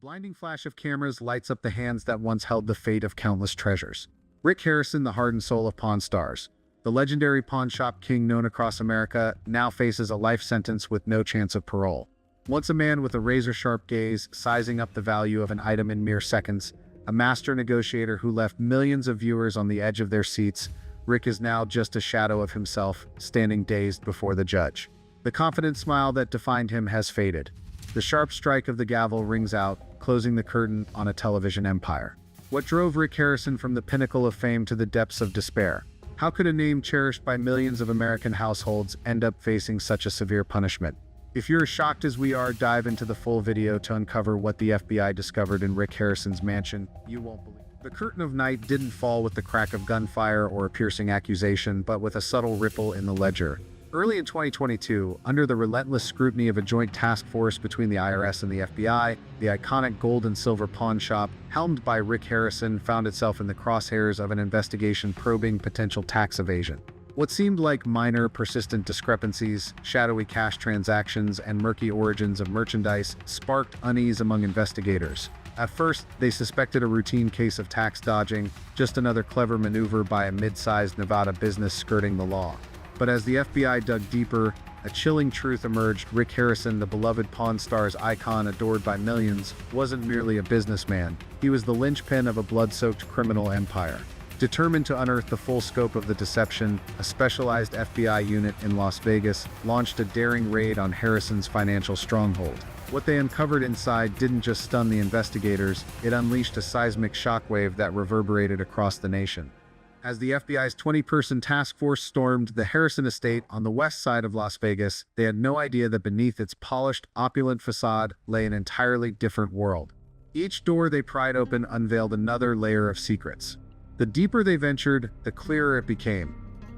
blinding flash of cameras lights up the hands that once held the fate of countless treasures. Rick Harrison, the heart and soul of Pawn Stars, the legendary pawn shop king known across America, now faces a life sentence with no chance of parole. Once a man with a razor-sharp gaze, sizing up the value of an item in mere seconds, a master negotiator who left millions of viewers on the edge of their seats, Rick is now just a shadow of himself, standing dazed before the judge. The confident smile that defined him has faded. The sharp strike of the gavel rings out, closing the curtain on a television empire. What drove Rick Harrison from the pinnacle of fame to the depths of despair? How could a name cherished by millions of American households end up facing such a severe punishment? If you're as shocked as we are, dive into the full video to uncover what the FBI discovered in Rick Harrison's mansion. You won't believe it. The curtain of night didn't fall with the crack of gunfire or a piercing accusation, but with a subtle ripple in the ledger. Early in 2022, under the relentless scrutiny of a joint task force between the IRS and the FBI, the iconic gold and silver pawn shop, helmed by Rick Harrison, found itself in the crosshairs of an investigation probing potential tax evasion. What seemed like minor, persistent discrepancies, shadowy cash transactions, and murky origins of merchandise sparked unease among investigators. At first, they suspected a routine case of tax dodging, just another clever maneuver by a mid-sized Nevada business skirting the law. But as the FBI dug deeper, a chilling truth emerged. Rick Harrison, the beloved Pawn Stars icon adored by millions, wasn't merely a businessman. He was the linchpin of a blood-soaked criminal empire. Determined to unearth the full scope of the deception, a specialized FBI unit in Las Vegas launched a daring raid on Harrison's financial stronghold. What they uncovered inside didn't just stun the investigators, it unleashed a seismic shockwave that reverberated across the nation. As the FBI's 20-person task force stormed the Harrison estate on the west side of Las Vegas, they had no idea that beneath its polished, opulent facade lay an entirely different world. Each door they pried open unveiled another layer of secrets. The deeper they ventured, the clearer it became.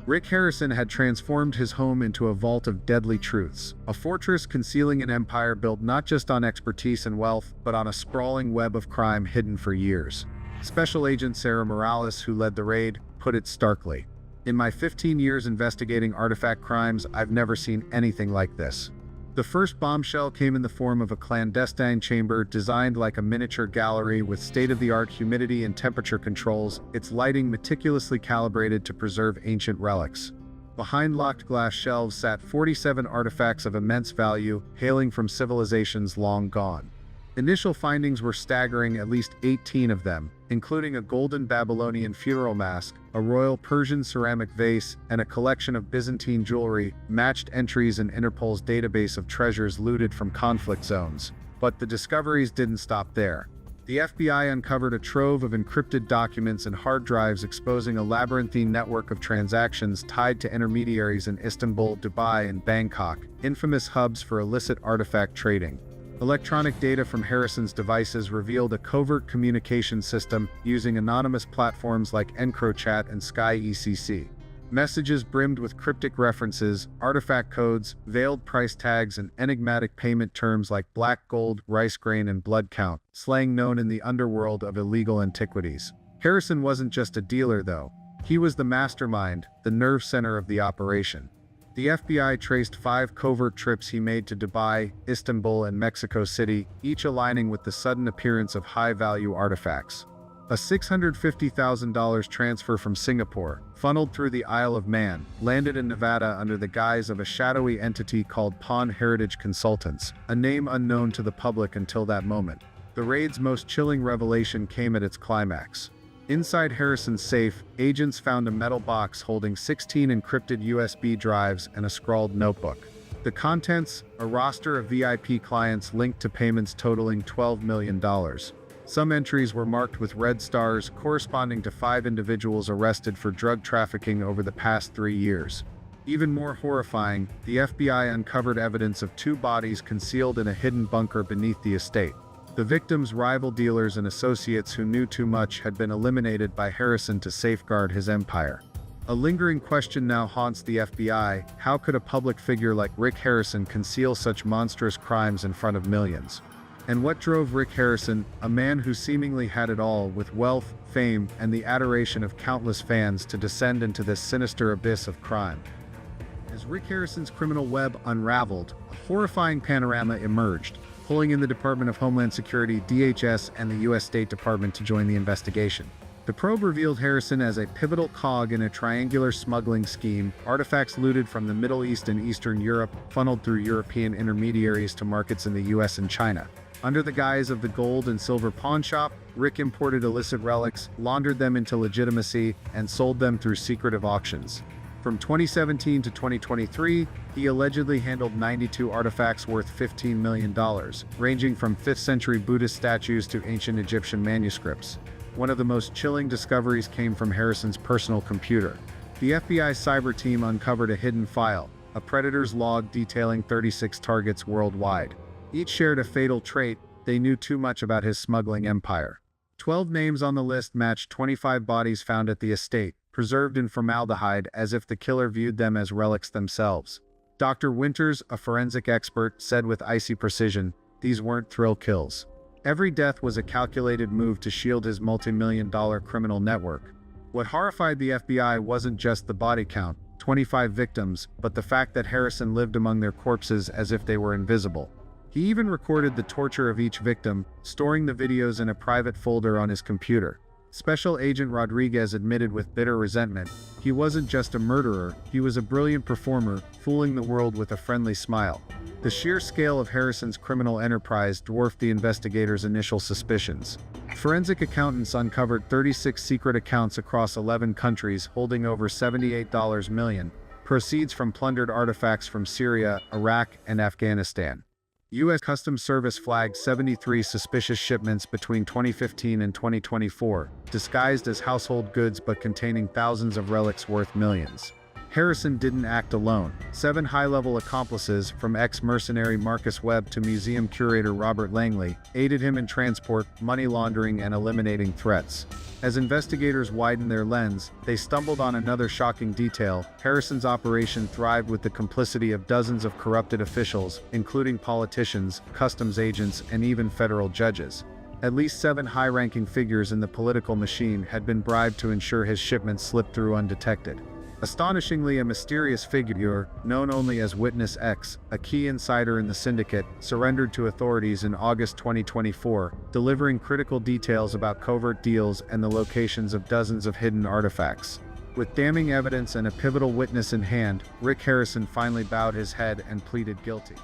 Rick Harrison had transformed his home into a vault of deadly truths, a fortress concealing an empire built not just on expertise and wealth, but on a sprawling web of crime hidden for years. Special Agent Sarah Morales, who led the raid, put it starkly. "In my 15 years investigating artifact crimes, I've never seen anything like this." The first bombshell came in the form of a clandestine chamber designed like a miniature gallery with state-of-the-art humidity and temperature controls, its lighting meticulously calibrated to preserve ancient relics. Behind locked glass shelves sat 47 artifacts of immense value, hailing from civilizations long gone. Initial findings were staggering, at least 18 of them, including a golden Babylonian funeral mask, a royal Persian ceramic vase, and a collection of Byzantine jewelry, matched entries in Interpol's database of treasures looted from conflict zones. But the discoveries didn't stop there. The FBI uncovered a trove of encrypted documents and hard drives exposing a labyrinthine network of transactions tied to intermediaries in Istanbul, Dubai, and Bangkok, infamous hubs for illicit artifact trading. Electronic data from Harrison's devices revealed a covert communication system using anonymous platforms like EncroChat and SkyECC. Messages brimmed with cryptic references, artifact codes, veiled price tags, and enigmatic payment terms like black gold, rice grain, and blood count, slang known in the underworld of illegal antiquities. Harrison wasn't just a dealer, though. He was the mastermind, the nerve center of the operation. The FBI traced 5 covert trips he made to Dubai, Istanbul, and Mexico City, each aligning with the sudden appearance of high-value artifacts. A $650,000 transfer from Singapore, funneled through the Isle of Man, landed in Nevada under the guise of a shadowy entity called Pawn Heritage Consultants, a name unknown to the public until that moment. The raid's most chilling revelation came at its climax. Inside Harrison's safe, agents found a metal box holding 16 encrypted USB drives and a scrawled notebook. The contents, a roster of VIP clients linked to payments totaling $12 million. Some entries were marked with red stars, corresponding to 5 individuals arrested for drug trafficking over the past 3 years. Even more horrifying, the FBI uncovered evidence of 2 bodies concealed in a hidden bunker beneath the estate. The victims' rival dealers and associates who knew too much had been eliminated by Harrison to safeguard his empire. A lingering question now haunts the FBI: how could a public figure like Rick Harrison conceal such monstrous crimes in front of millions? And what drove Rick Harrison, a man who seemingly had it all, with wealth, fame, and the adoration of countless fans, to descend into this sinister abyss of crime? As Rick Harrison's criminal web unraveled, a horrifying panorama emerged. pulling in the Department of Homeland Security, DHS, and the U.S. State Department to join the investigation. The probe revealed Harrison as a pivotal cog in a triangular smuggling scheme, artifacts looted from the Middle East and Eastern Europe, funneled through European intermediaries to markets in the US and China. Under the guise of the gold and silver pawn shop, Rick imported illicit relics, laundered them into legitimacy, and sold them through secretive auctions. From 2017 to 2023, he allegedly handled 92 artifacts worth $15 million, ranging from 5th century Buddhist statues to ancient Egyptian manuscripts. One of the most chilling discoveries came from Harrison's personal computer. The FBI cyber team uncovered a hidden file, a predator's log detailing 36 targets worldwide. Each shared a fatal trait: they knew too much about his smuggling empire. 12 names on the list matched 25 bodies found at the estate, preserved in formaldehyde as if the killer viewed them as relics themselves. Dr. Winters, a forensic expert, said with icy precision, "These weren't thrill kills. Every death was a calculated move to shield his multi-million-dollar criminal network." What horrified the FBI wasn't just the body count, 25 victims, but the fact that Harrison lived among their corpses as if they were invisible. He even recorded the torture of each victim, storing the videos in a private folder on his computer. Special Agent Rodriguez admitted with bitter resentment, he wasn't just a murderer, he was a brilliant performer, fooling the world with a friendly smile. The sheer scale of Harrison's criminal enterprise dwarfed the investigators' initial suspicions. Forensic accountants uncovered 36 secret accounts across 11 countries holding over $78 million, proceeds from plundered artifacts from Syria, Iraq, and Afghanistan. U.S. Customs Service flagged 73 suspicious shipments between 2015 and 2024, disguised as household goods but containing thousands of relics worth millions. Harrison didn't act alone. 7 high-level accomplices, from ex-mercenary Marcus Webb to museum curator Robert Langley, aided him in transport, money laundering, and eliminating threats. As investigators widened their lens, they stumbled on another shocking detail: Harrison's operation thrived with the complicity of dozens of corrupted officials, including politicians, customs agents, and even federal judges. At least 7 high-ranking figures in the political machine had been bribed to ensure his shipments slipped through undetected. Astonishingly, a mysterious figure, known only as Witness X, a key insider in the syndicate, surrendered to authorities in August 2024, delivering critical details about covert deals and the locations of dozens of hidden artifacts. With damning evidence and a pivotal witness in hand, Rick Harrison finally bowed his head and pleaded guilty.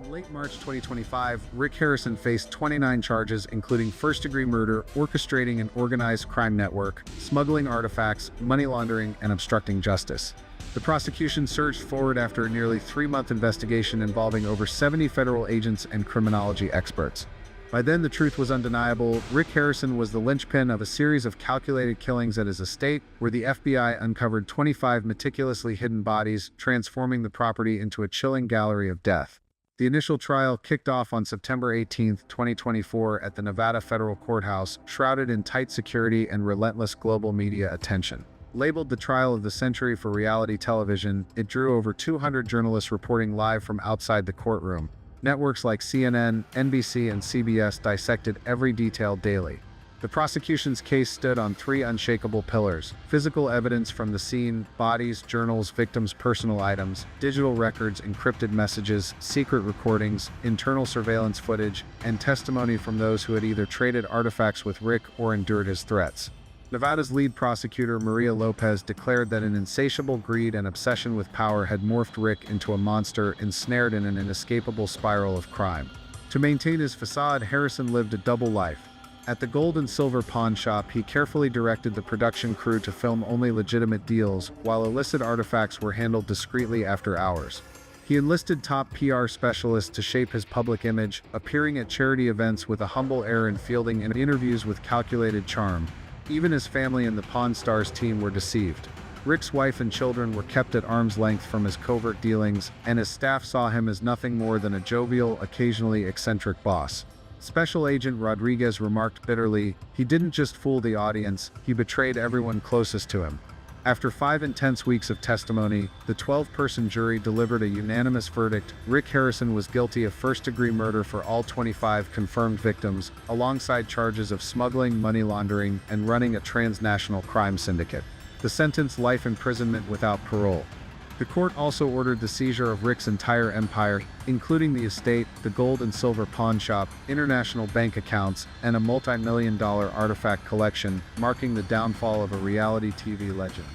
In late March 2025, Rick Harrison faced 29 charges including first-degree murder, orchestrating an organized crime network, smuggling artifacts, money laundering, and obstructing justice. The prosecution surged forward after a nearly 3-month investigation involving over 70 federal agents and criminology experts. By then, the truth was undeniable. Rick Harrison was the linchpin of a series of calculated killings at his estate, where the FBI uncovered 25 meticulously hidden bodies, transforming the property into a chilling gallery of death. The initial trial kicked off on September 18, 2024 at the Nevada Federal Courthouse, shrouded in tight security and relentless global media attention. Labeled the trial of the century for reality television, it drew over 200 journalists reporting live from outside the courtroom. Networks like CNN, NBC, and CBS dissected every detail daily. The prosecution's case stood on 3 unshakable pillars: physical evidence from the scene, bodies, journals, victims' personal items, digital records, encrypted messages, secret recordings, internal surveillance footage, and testimony from those who had either traded artifacts with Rick or endured his threats. Nevada's lead prosecutor, Maria Lopez, declared that an insatiable greed and obsession with power had morphed Rick into a monster ensnared in an inescapable spiral of crime. To maintain his facade, Harrison lived a double life. At the gold and silver pawn shop, he carefully directed the production crew to film only legitimate deals, while illicit artifacts were handled discreetly after hours. He enlisted top PR specialists to shape his public image, appearing at charity events with a humble air and fielding interviews with calculated charm. Even his family and the Pawn Stars team were deceived. Rick's wife and children were kept at arm's length from his covert dealings, and his staff saw him as nothing more than a jovial, occasionally eccentric boss. Special Agent Rodriguez remarked bitterly, "He didn't just fool the audience, he betrayed everyone closest to him." After 5 intense weeks of testimony, the 12-person jury delivered a unanimous verdict. Rick Harrison was guilty of first-degree murder for all 25 confirmed victims, alongside charges of smuggling, money laundering, and running a transnational crime syndicate. The sentence: life imprisonment without parole. The court also ordered the seizure of Rick's entire empire, including the estate, the gold and silver pawn shop, international bank accounts, and a multi-million-dollar artifact collection, marking the downfall of a reality TV legend.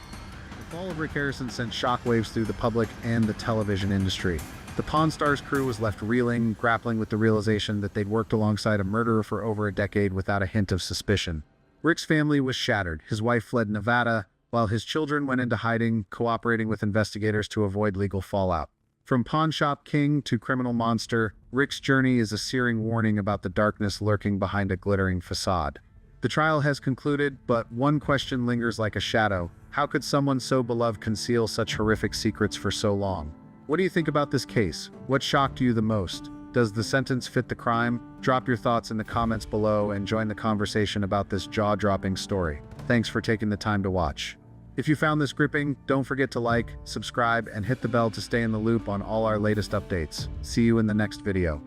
The fall of Rick Harrison sent shockwaves through the public and the television industry. The Pawn Stars crew was left reeling, grappling with the realization that they'd worked alongside a murderer for over a decade without a hint of suspicion. Rick's family was shattered. His wife fled Nevada, while his children went into hiding, cooperating with investigators to avoid legal fallout. From pawn shop king to criminal monster, Rick's journey is a searing warning about the darkness lurking behind a glittering facade. The trial has concluded, but one question lingers like a shadow. How could someone so beloved conceal such horrific secrets for so long? What do you think about this case? What shocked you the most? Does the sentence fit the crime? Drop your thoughts in the comments below and join the conversation about this jaw-dropping story. Thanks for taking the time to watch. If you found this gripping, don't forget to like, subscribe, and hit the bell to stay in the loop on all our latest updates. See you in the next video.